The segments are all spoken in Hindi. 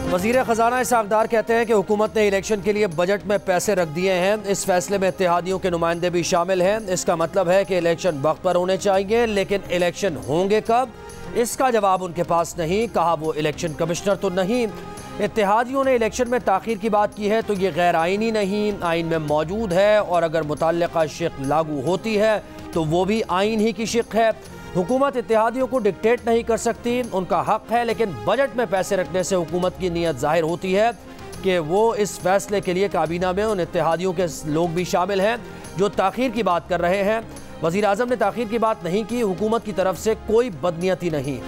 वज़ीर ख़ज़ाना इसहाक़ डार कहते हैं कि हुकूमत ने इलेक्शन के लिए बजट में पैसे रख दिए हैं। इस फैसले में इत्तेहादियों के नुमाइंदे भी शामिल हैं। इसका मतलब है कि इलेक्शन वक्त पर होने चाहिए, लेकिन इलेक्शन होंगे कब, इसका जवाब उनके पास नहीं। कहा वो इलेक्शन कमिश्नर तो नहीं। इत्तेहादियों ने इलेक्शन में ताख़ीर की बात की है तो ये गैर आइनी नहीं, आइन में मौजूद है, और अगर मुतल्लिक़ा शिक़ लागू होती है तो वो भी आइन ही की शिक़ है। हुकूमत इत्तेहादियों को डिक्टेट नहीं कर सकती, उनका हक है, लेकिन बजट में पैसे रखने से हुकूमत की नीयत जाहिर होती है कि वो इस फैसले के लिए काबीना में उन इत्तेहादियों के लोग भी शामिल हैं जो ताख़ीर की बात कर रहे हैं। वज़ीर आज़म ने ताख़ीर की बात नहीं की, हुकूमत की तरफ से कोई बदनीयती नहीं।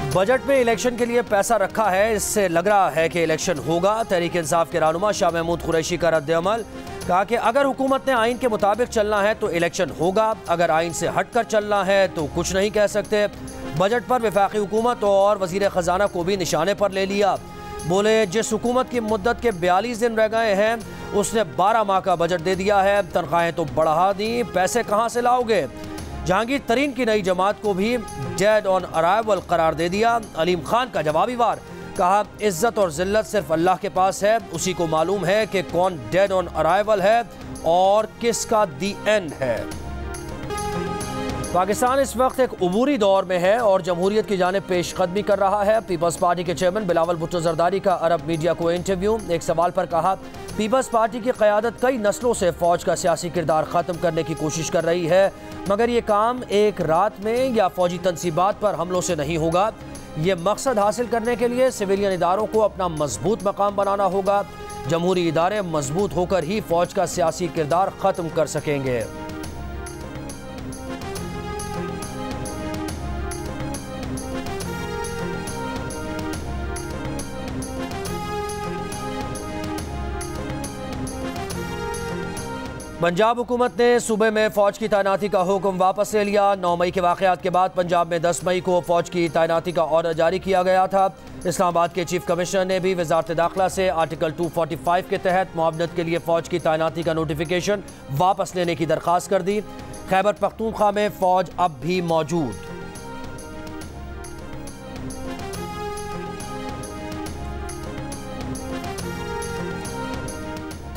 बजट में इलेक्शन के लिए पैसा रखा है, इससे लग रहा है कि इलेक्शन होगा। तहरीक इंसाफ के रहनुमा शाह महमूद कुरैशी का रद्द-ए-अमल, कहा कि अगर हुकूमत ने आइन के मुताबिक चलना है तो इलेक्शन होगा, अगर आइन से हटकर चलना है तो कुछ नहीं कह सकते। बजट पर वफाकी हुकूमत और वज़ीर ख़ज़ाना को भी निशाने पर ले लिया। बोले जिस हुकूमत की मुद्दत के 42 दिन रह गए हैं उसने 12 माह का बजट दे दिया है, तनख्वाहें तो बढ़ा दी, पैसे कहाँ से लाओगे। जहांगीर तरीन की नई जमात को भी डेड ऑन अराइवल करार दे दिया। अलीम खान का जवाबी वार, कहा इज्जत और जिल्लत सिर्फ अल्लाह के पास है, उसी को मालूम है कि कौन डेड ऑन अराइवल है और किसका दी एंड है। पाकिस्तान इस वक्त एक उबूरी दौर में है और जमहूरियत की जानिब पेशकदमी कर रहा है। पीपल्स पार्टी के चेयरमैन बिलावल भुट्टो जरदारी का अरब मीडिया को इंटरव्यू। एक सवाल पर कहा पीपल्स पार्टी की क़यादत कई नस्लों से फ़ौज का सियासी किरदार ख़त्म करने की कोशिश कर रही है, मगर ये काम एक रात में या फ़ौजी तनसीबात पर हमलों से नहीं होगा। ये मकसद हासिल करने के लिए सिविलियन इदारों को अपना मजबूत मकाम बनाना होगा। जमहूरी इदारे मजबूत होकर ही फ़ौज का सियासी किरदार ख़त्म कर सकेंगे। पंजाब हुकूमत ने सूबे में फ़ौज की तैनाती का हुक्म वापस ले लिया। 9 मई के वाक़यात के बाद पंजाब में 10 मई को फ़ौज की तैनाती का ऑर्डर जारी किया गया था। इस्लामाबाद के चीफ कमिश्नर ने भी वज़ारत दाखिला से आर्टिकल 245 के तहत मुआवनत के लिए फ़ौज की तैनाती का नोटिफिकेशन वापस लेने की दरख्वास्त कर दी। खैबर पख्तूनख्वा में फ़ौज अब भी मौजूद।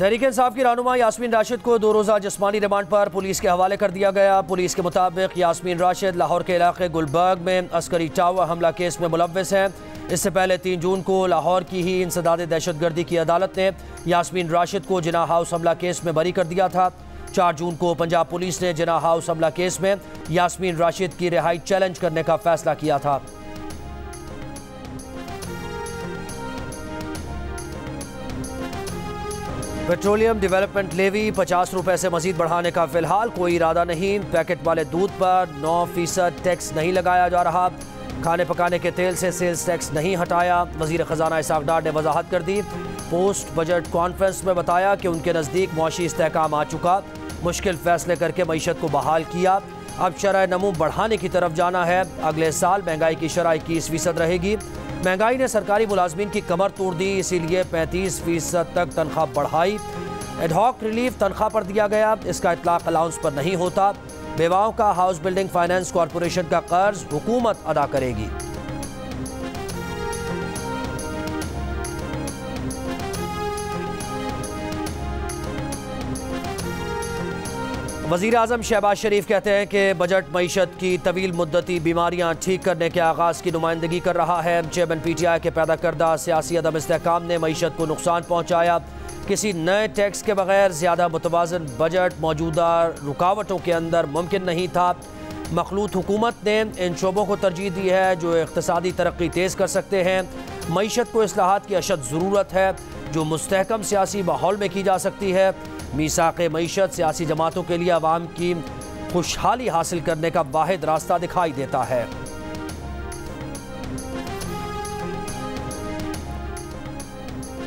तहरीक इंसाफ की रहनुमा यास्मीन राशिद को 2 रोज़ा जिस्मानी रिमांड पर पुलिस के हवाले कर दिया गया। पुलिस के मुताबिक यास्मीन राशिद लाहौर के इलाके गुलबर्ग में अस्करी टावर हमला केस में मुलव्वस हैं। इससे पहले 3 जून को लाहौर की ही इंसदाद दहशतगर्दी की अदालत ने यास्मीन राशिद को जिना हाउस हमला केस में बरी कर दिया था। 4 जून को पंजाब पुलिस ने जिना हाउस हमला केस में यास्मीन राशिद की रिहाई चैलेंज करने का फैसला किया था। पेट्रोलियम डेवलपमेंट लेवी 50 रुपए से मजीद बढ़ाने का फिलहाल कोई इरादा नहीं। पैकेट वाले दूध पर 9% टैक्स नहीं लगाया जा रहा। खाने पकाने के तेल से सेल्स टैक्स नहीं हटाया। वज़ीर ख़ज़ाना इसहाक़ डार ने वजाहत कर दी। पोस्ट बजट कॉन्फ्रेंस में बताया कि उनके नज़दीक मुआशी इस्तेहकाम आ चुका, मुश्किल फैसले करके मईशत को बहाल किया। अब शरह नमू बढ़ाने की तरफ जाना है। अगले साल महंगाई की शरह 21% रहेगी। महंगाई ने सरकारी मुलाजमीन की कमर तोड़ दी, इसीलिए 35% तक तनख्वाह बढ़ाई। एडहॉक रिलीफ तनख्वाह पर दिया गया, इसका इतलाक अलाउंस पर नहीं होता। बेवाओं का हाउस बिल्डिंग फाइनेंस कॉरपोरेशन का कर्ज हुकूमत अदा करेगी। वज़ीर आज़म शहबाज शरीफ कहते हैं कि बजट मईशत की तवील मुद्दती बीमारियां ठीक करने के आगाज़ की नुमाइंदगी कर रहा है। चेयरमैन PTI के पैदा करदा सियासी अदम इस्तेहकाम ने मईशत को नुकसान पहुँचाया। किसी नए टैक्स के बगैर ज़्यादा मुतवाज़न बजट मौजूदा रुकावटों के अंदर मुमकिन नहीं था। मखलूत हुकूमत ने इन शोबों को तरजीह दी है जो इक़्तिसादी तरक्की तेज़ कर सकते हैं। मईशत को इस्लाहात की अशद ज़रूरत है जो मुस्तहकम सियासी माहौल में की जा सकती है। मीसाक़े मईशत सियासी जमातों के लिए अवाम की खुशहाली हासिल करने का वाहिद रास्ता दिखाई देता है।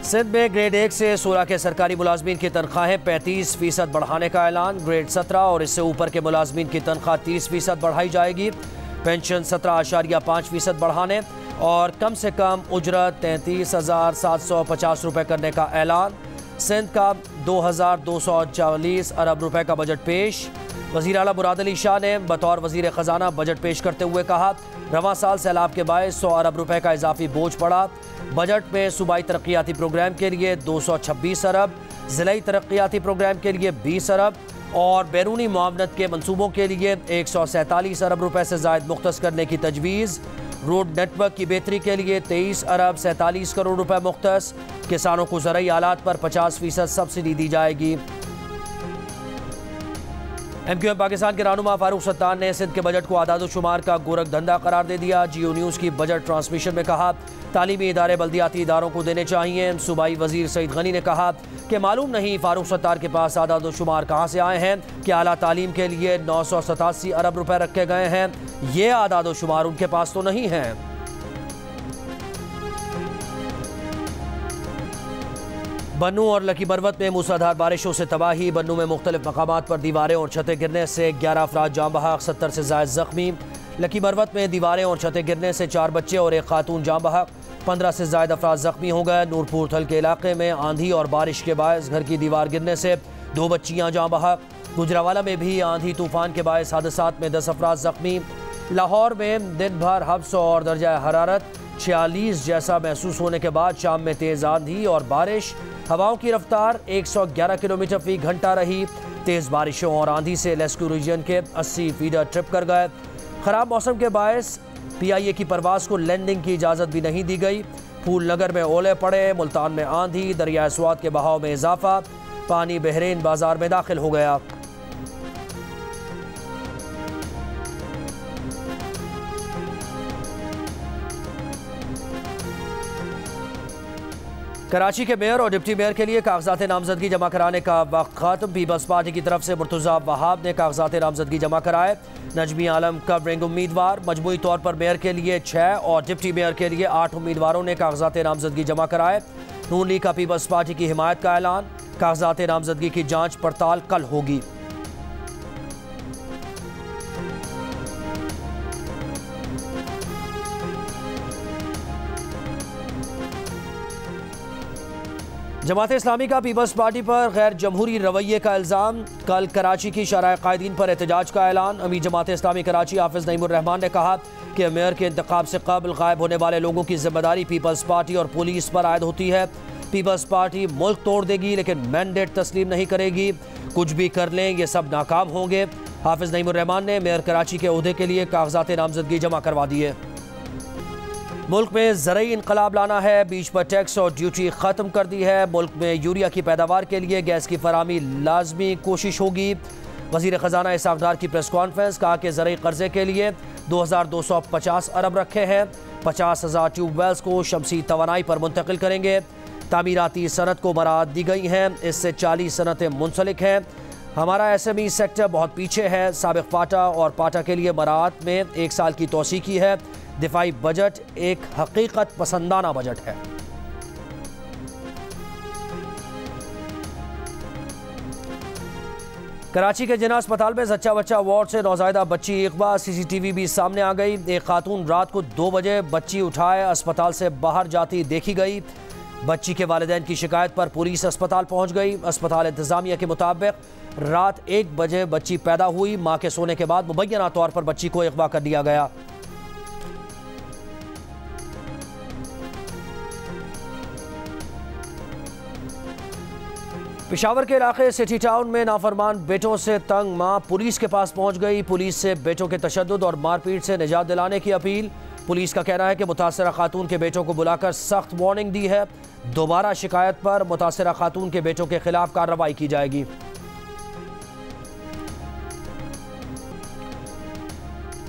सिंध में ग्रेड 1 से 16 के सरकारी मुलाजमीन की तनख्वाहें 35% बढ़ाने का ऐलान। ग्रेड 17 और इससे ऊपर के मुलाजमीन की तनख्वाह 30% बढ़ाई जाएगी। पेंशन 17.5% बढ़ाने और कम से कम उजरत 33,750 रुपये करने का ऐलान। सिंध का 2240 अरब रुपए का बजट पेश। वज़ीर आला मुराद अली शाह ने बतौर वज़ीर ख़जाना बजट पेश करते हुए कहा, रवां साल सैलाब के बायस 100 अरब रुपए का इजाफी बोझ पड़ा। बजट में सूबाई तरक्याती प्रोग्राम के लिए 226 अरब, ज़िलाई तरक्याती प्रोग्राम के लिए 20 अरब और बैरूनी मुआवनत के मनसूबों के लिए 147 अरब रुपए से ज़ायद मुख्तस करने की तजवीज़। रोड नेटवर्क की बेहतरी के लिए 23 अरब 47 करोड़ रुपए मुख्तस। किसानों को ज़रूरी आलात पर 50% सब्सिडी दी जाएगी। MQM पाकिस्तान के रहनुमा फारूक सत्तार ने सिंध के बजट को आदाद शुमार का गोरख धंधा करार दे दिया। जियो न्यूज़ की बजट ट्रांसमिशन में कहा, तालीमी इदारे बल्दियाती इदारों को देने चाहिए। सूबाई वजीर सईद गनी ने कहा कि मालूम नहीं फारूक सत्तार के पास आदाद शुमार कहाँ से आए हैं कि आला तालीम के लिए 987 अरब रुपए रखे गए हैं। ये आदाद शुमार उनके पास तो नहीं हैं। बन्नू और लकी मरवत में मूसलाधार बारिशों से तबाही। बन्नू में मुख्तलिफ मकामात पर दीवारें और छतें गिरने से 11 अफराद जाँ बहक, 70 से ज़ायद ज़ख्मी। लकी मरवत में दीवारें और छतें गिरने से 4 बच्चे और एक खातून जाँ बहक, 15 से ज़ायद अफराद ज़ख्मी हो गए। नूरपुर थल के इलाके में आंधी और बारिश के बायस घर की दीवार गिरने से 2 बच्चियाँ जाँ बहक। गुजरावाला में भी आंधी तूफान के बायस हादसात में 10 अफराद ज़ख्मी। लाहौर में दिन भर हब्स और दर्जा हरारत 46 जैसा महसूस होने के बाद शाम में तेज़ आंधी और बारिश। हवाओं की रफ्तार 111 किलोमीटर फी घंटा रही। तेज़ बारिशों और आंधी से लेस्क्यू रीजन के 80 फीडर ट्रिप कर गए। ख़राब मौसम के बायस PIA की परवाज़ को लैंडिंग की इजाज़त भी नहीं दी गई। फूल नगर में ओले पड़े। मुल्तान में आंधी, दरिया स्वात के बहाव में इजाफा। पानी बहरीन बाजार में दाखिल हो गया। कराची के मेयर और डिप्टी मेयर के लिए कागजात नामजदगी जमा कराने का वक्त खत्म। पीपल्स पार्टी की तरफ से मुर्तज़ा वहाब ने कागजात नामजदगी जमा कराए। नजमी आलम कवरिंग उम्मीदवार। मजमूई तौर पर मेयर के लिए 6 और डिप्टी मेयर के लिए 8 उम्मीदवारों ने कागजात नामजदगी जमा कराए। नून लीग का पीपल्स पार्टी की हिमायत का ऐलान। कागजात नामजदगी की जाँच पड़ताल कल होगी। जमात इस्लामी का पीपल्स पार्टी पर गैर जमहूरी रवैये का इल्ज़ाम। कल कराची की शराय कायदीन पर एहतजाज का ऐलान। अमीर जमात इस्लामी कराची हाफिज नईमुर रहमान ने कहा कि मेयर के इंतखाब से कबल गायब होने वाले लोगों की जिम्मेदारी पीपल्स पार्टी और पुलिस पर आयद होती है। पीपल्स पार्टी मुल्क तोड़ देगी लेकिन मैंडेट तस्लीम नहीं करेगी। कुछ भी कर लें ये सब नाकाम होंगे। हाफिज नईमुर रहमान ने मेयर कराची के ओहदे के लिए कागजात नामजदगी जमा करवा दिए। मुल्क में ज़रूरी इनकलाब लाना है। बीच पर टैक्स और ड्यूटी ख़त्म कर दी है। मुल्क में यूरिया की पैदावार के लिए गैस की फरामी लाजमी कोशिश होगी। वज़ीर ख़जाना इसाक़ डार की प्रेस कॉन्फ्रेंस। कहा कि ज़रूरी कर्जे के लिए 2250 अरब रखे हैं। 50,000 ट्यूबवेल्स को शमसी तवानाई पर मुंतकिल करेंगे। तामीराती सनत को मराहत दी गई हैं। इससे 40 सनतें मुंसलिक हैं। हमारा SME सेक्टर बहुत पीछे है। साबिक़ पाटा और पाटा के लिए मराहत में 1 साल की तोसी की है। दिफाई बजट एक हकीकत पसंदाना बजट है। कराची के जिना अस्पताल में जच्चा बच्चा वार्ड से नौज़ायदा बच्ची अगवा। CCTV भी सामने आ गई। एक खातून रात को 2 बजे बच्ची उठाए अस्पताल से बाहर जाती देखी गई। बच्ची के वालिदैन की शिकायत पर पुलिस अस्पताल पहुंच गई। अस्पताल इंतजामिया के मुताबिक रात 1 बजे बच्ची पैदा हुई। मां के सोने के बाद मुबैना तौर पर बच्ची को अगवा कर लिया गया। पेशावर के इलाके सिटी टाउन में नाफरमान बेटों से तंग मां पुलिस के पास पहुंच गई। पुलिस से बेटों के तशद्दुद और मारपीट से निजात दिलाने की अपील। पुलिस का कहना है कि मुतासरा खातून के बेटों को बुलाकर सख्त वार्निंग दी है। दोबारा शिकायत पर मुतासरा खातून के बेटों के खिलाफ कार्रवाई की जाएगी।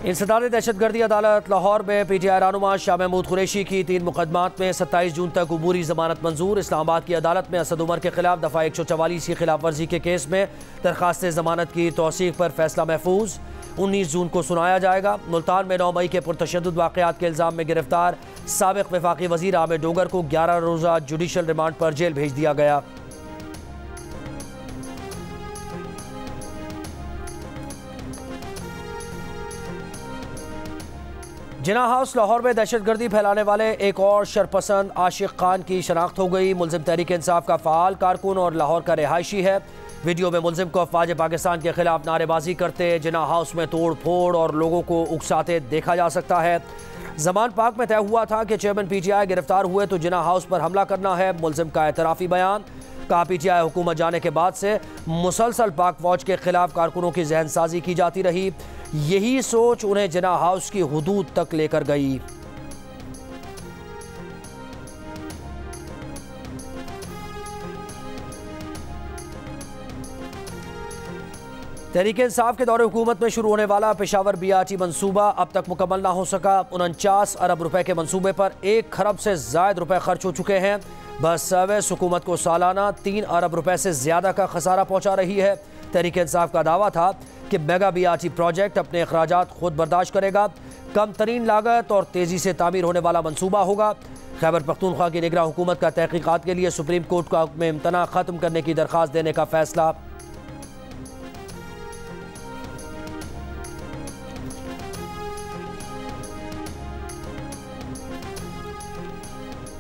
इंसदाद दहशतगर्दी अदालत लाहौर में PTI रहनुमा शाह महमूद कुरैशी की 3 मुकदमात में 27 जून तक अबूरी जमानत मंजूर। इस्लामाबाद की अदालत में असद उमर के खिलाफ दफ़ा 144 की खिलाफ वर्जी के केस में दरखास्त जमानत की तौसीक पर फैसला महफूज 19 जून को सुनाया जाएगा। मुल्तान में 9 मई के पुरतशद्दुद वाक़यात के इल्ज़ाम में गिरफ्तार साबिक़ वफाकी वज़ीर आमिर डोगर को 11 रोज़ा जुडिशल रिमांड पर जेल भेज दिया गया। जिना हाउस लाहौर में दहशतगर्दी फैलाने वाले एक और शरपसंद आशिक खान की शनाख्त हो गई। मुल्जिम तहरीक इंसाफ का फ़ाल कारकुन और लाहौर का रिहायशी है। वीडियो में मुल्जिम को अफवाज पाकिस्तान के खिलाफ नारेबाजी करते, जिना हाउस में तोड़ फोड़ और लोगों को उकसाते देखा जा सकता है। जमान पाक में तय हुआ था कि चेयरमैन PTI गिरफ्तार हुए तो जिना हाउस पर हमला करना है। मुल्जिम का एतराफ़ी बयान। कहा PTI हुकूमत जाने के बाद से मुसलसल पाक फौज के खिलाफ कारकुनों की जहन साजी की जाती रही। यही सोच उन्हें जिना हाउस की हुदूद तक लेकर गई। तहरीक इंसाफ के दौरे हुकूमत में शुरू होने वाला पेशावर BRT मंसूबा अब तक मुकम्मल ना हो सका। 49 अरब रुपए के मंसूबे पर 1 खरब से ज़ायद रुपए खर्च हो चुके हैं। बस सर्विस हुकूमत को सालाना 3 अरब रुपए से ज़्यादा का खसारा पहुँचा रही है। तहरीक इंसाफ का दावा था कि मेगा BRT प्रोजेक्ट अपने अखराजात खुद बर्दाश्त करेगा। कम तरीन लागत और तेज़ी से तामीर होने वाला मंसूबा होगा। खैबर पख्तूनख्वा की निगरान हुकूमत का तहकीकात के लिए सुप्रीम कोर्ट का हुक्म इम्तना ख़त्म करने की दरख्वास्त देने का फैसला।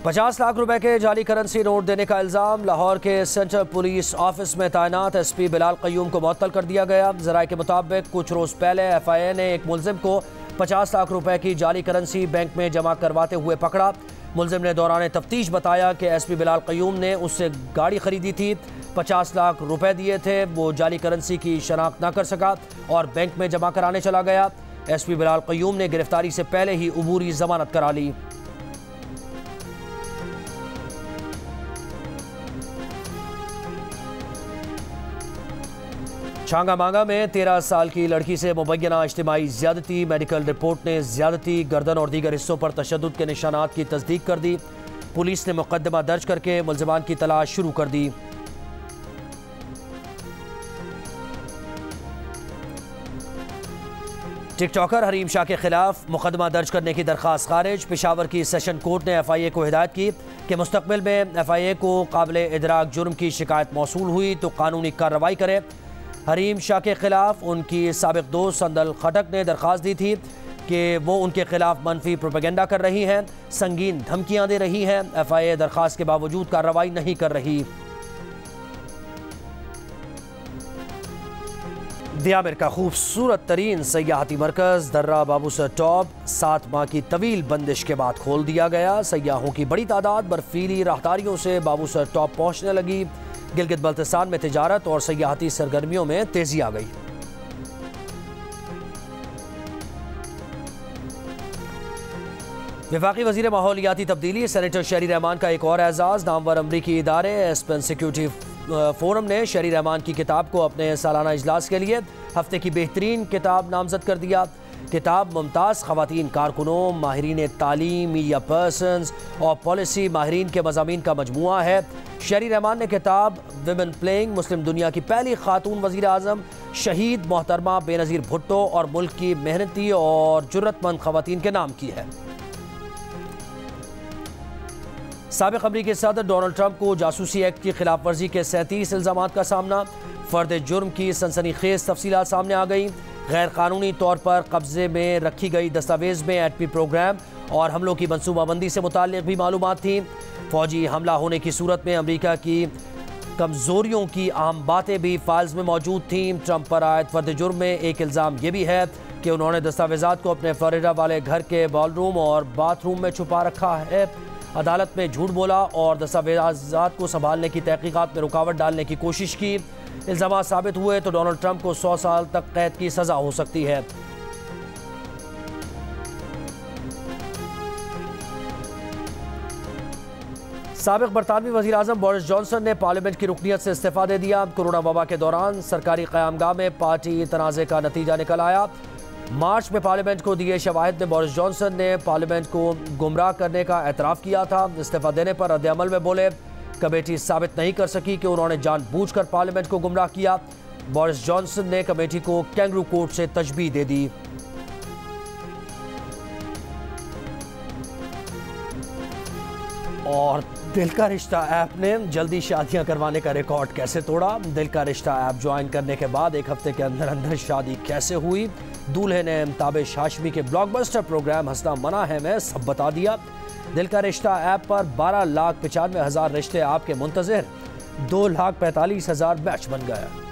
₹50 लाख के जाली करेंसी नोट देने का इल्ज़ाम। लाहौर के सेंट्रल पुलिस ऑफिस में तैनात SP बिलाल क़य्यूम को मुअत्तल कर दिया गया। ज़राए के मुताबिक कुछ रोज़ पहले FIA ने एक मुल्जिम को ₹50 लाख की जाली करेंसी बैंक में जमा करवाते हुए पकड़ा। मुल्जिम ने दौरान तफ्तीश बताया कि SP बिलाल क़य्यूम ने उससे गाड़ी खरीदी थी, ₹50 लाख दिए थे। वो जाली करेंसी की शनाख्त न कर सका और बैंक में जमा कराने चला गया। SP बिलाल क़य्यूम ने गिरफ्तारी से पहले ही अबूरी जमानत करा ली। छांगा मांगा में 13 साल की लड़की से मुबैना इज्तिमाई ज़्यादती। मेडिकल रिपोर्ट ने ज़्यादती, गर्दन और दीगर हिस्सों पर तशद्दुद के निशानात की तस्दीक कर दी। पुलिस ने मुकदमा दर्ज करके मुल्ज़िमान की तलाश शुरू कर दी। टिकटॉकर हरीम शाह के खिलाफ मुकदमा दर्ज करने की दरख्वास्त खारिज। पेशावर की सेशन कोर्ट ने FIA को हिदायत की कि मुस्तकबिल में FIA को काबिल इदराक जुर्म की शिकायत मौसूल हुई तो कानूनी कार्रवाई करे। हरीम शाह के खिलाफ उनकी साबिक दोस्त संदल खटक ने दरख्वास्त दी थी कि वो उनके खिलाफ मनफी प्रोपेगेंडा कर रही हैं, संगीन धमकियां दे रही हैं। FIA दरख्वास्त के बावजूद कार्रवाई नहीं कर रही। दियामिर का खूबसूरत तरीन सयाहती मरकज़ दर्रा बाबूसर टॉप 7 माह की तवील बंदिश के बाद खोल दिया गया। सयाहों की बड़ी तादाद बर्फीली राहदारियों से बाबूसर टॉप पहुँचने लगी। गिलगित बल्तिस्तान में तिजारत और सयाहती सरगर्मियों में तेजी आ गई। वफाकी वजीर माहौलियाती तब्दीली सेनेटर शहरी रहमान का एक और एजाज। नामवर अमरीकी इदारे एस्पेन सिक्योरिटी फोरम ने शहरी रहमान की किताब को अपने सालाना इजलास के लिए हफ्ते की बेहतरीन किताब नामजद कर दिया। किताब मुमताज़ ख़वातीन कारकुनों, माहिरीन तालीम, मीडिया पर्सन्स और पॉलिसी माहिरीन के मज़ामीन का मजमुआ है। शहरी रहमान ने किताब विमेन प्लेइंग मुस्लिम दुनिया की पहली खातून वज़ीर आज़म शहीद मोहतरमा बेनज़ीर भुट्टो और मुल्क की मेहनती और जुर्रतमंद ख़वातीन के नाम की है। साबिक़ अमरीकी सदर डोनाल्ड ट्रंप को जासूसी एक्ट की खिलाफ वर्जी के 37 इल्ज़ामात का सामना। फ़र्द जुर्म की सनसनीखेज़ तफसीलात सामने आ गई। गैर कानूनी तौर पर कब्जे में रखी गई दस्तावेज़ में एटमी प्रोग्राम और हमलों की मनसूबाबंदी से मुताल्लिक़ भी मालूमात थी। फ़ौजी हमला होने की सूरत में अमरीका की कमज़ोरियों की अहम बातें भी फाइल्स में मौजूद थीं। ट्रंप पर आयद फ़र्द जुर्म में एक इल्ज़ाम यह भी है कि उन्होंने दस्तावेज़ात को अपने फ्लोरिडा वाले घर के बॉलरूम और बाथरूम में छुपा रखा है। अदालत में झूठ बोला और दस्तावेज़ात को संभालने की तहकीकात में रुकावट डालने की कोशिश की। इल्ज़ाम साबित हुए तो डोनाल्ड ट्रंप को 100 साल तक कैद की सज़ा हो सकती है। साबिक़ बरतानवी वज़ीर आज़म बोरिस जॉनसन ने पार्लियामेंट की रुकनियत से इस्तीफ़ा दे दिया। कोरोना वबा के दौरान सरकारी क़यामगाह में पार्टी तनाज़े का नतीजा निकल आया। मार्च में पार्लियामेंट को दिए शवाहिद में बोरिस जॉनसन ने पार्लियामेंट को गुमराह करने का एतराफ़ किया था। इस्तीफ़ा देने पर रद्द-ए-अमल में बोले, कमेटी साबित नहीं कर सकी कि उन्होंने जानबूझकर पार्लियामेंट को गुमराह किया। बोरिस जॉनसन ने कमेटी को कैंगरू कोर्ट से तशबीह दे दी। और दिल का रिश्ता ऐप ने जल्दी शादियां करवाने का रिकॉर्ड कैसे तोड़ा? दिल का रिश्ता ऐप ज्वाइन करने के बाद एक हफ्ते के अंदर अंदर शादी कैसे हुई? दूल्हे ने ताबिश हाशमी के ब्लॉकबस्टर प्रोग्राम हंसना मना है में सब बता दिया। दिल का रिश्ता ऐप पर 12,95,000 रिश्ते आपके मुंतज़िर, 2,45,000 मैच बन गया।